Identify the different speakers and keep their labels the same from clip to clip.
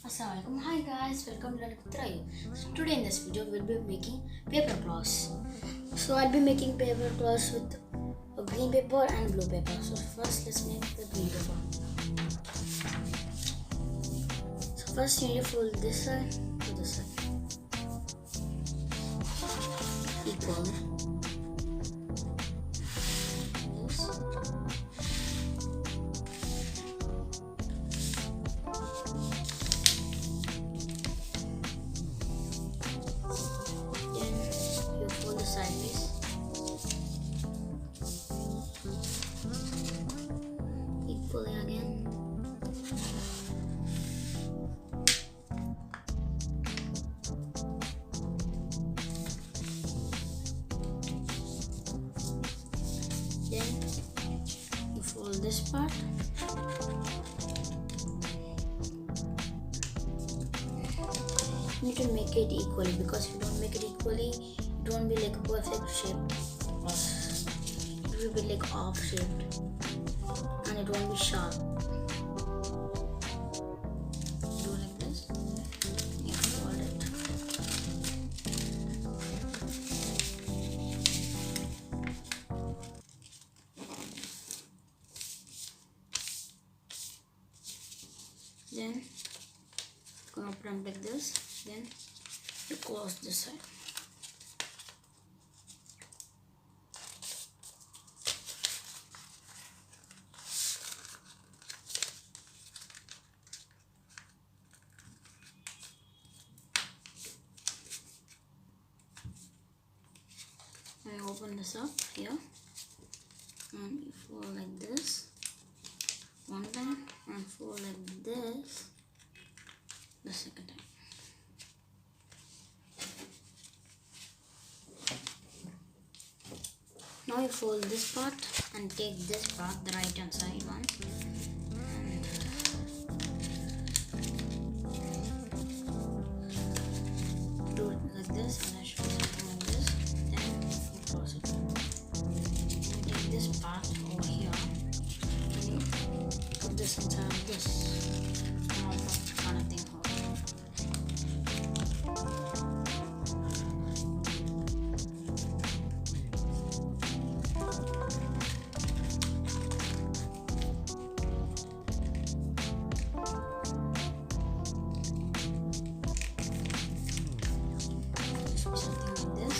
Speaker 1: Assalamualaikum. Hi guys, welcome to Rayu. So today in this video we'll be making paper cloths. So I'll be making paper cloths with a green paper and blue paper. So first let's make the green paper. So first you need to fold this side to this side equally. Fold the sideways equally again. Then you fold this part. You need to make it equally, because if you don't make it equally, it won't be like a perfect shape. It will be like off shaped and it won't be sharp. Do like this. You fold it. Then you can open up like this. Then you close this side. I open this up here and you fold like this one time and fold like this the second time. Now you fold this part and take this part, the right hand side one, and do it like this, and I show something like this. Then you close it. You take this part over here and you put this inside of this kind of thing. Something like this.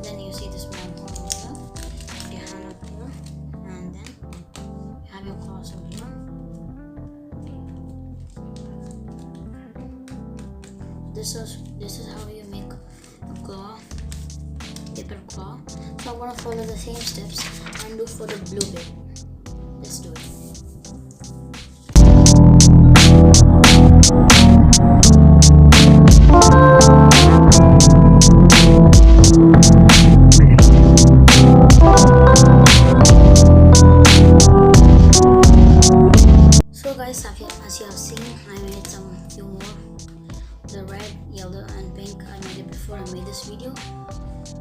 Speaker 1: Then you see this small hole here. Put your hand up here, and then you have your claws over here. This is how you make a claw, paper claw. So I'm gonna follow the same steps and do for the blue bit. Let's do it. So guys, as you have seen, I made some few more. The red, yellow and pink I made it before I made this video.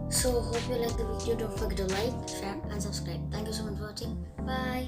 Speaker 1: So hope you like the video. Don't forget to like, share and subscribe. Thank you so much for watching. Bye.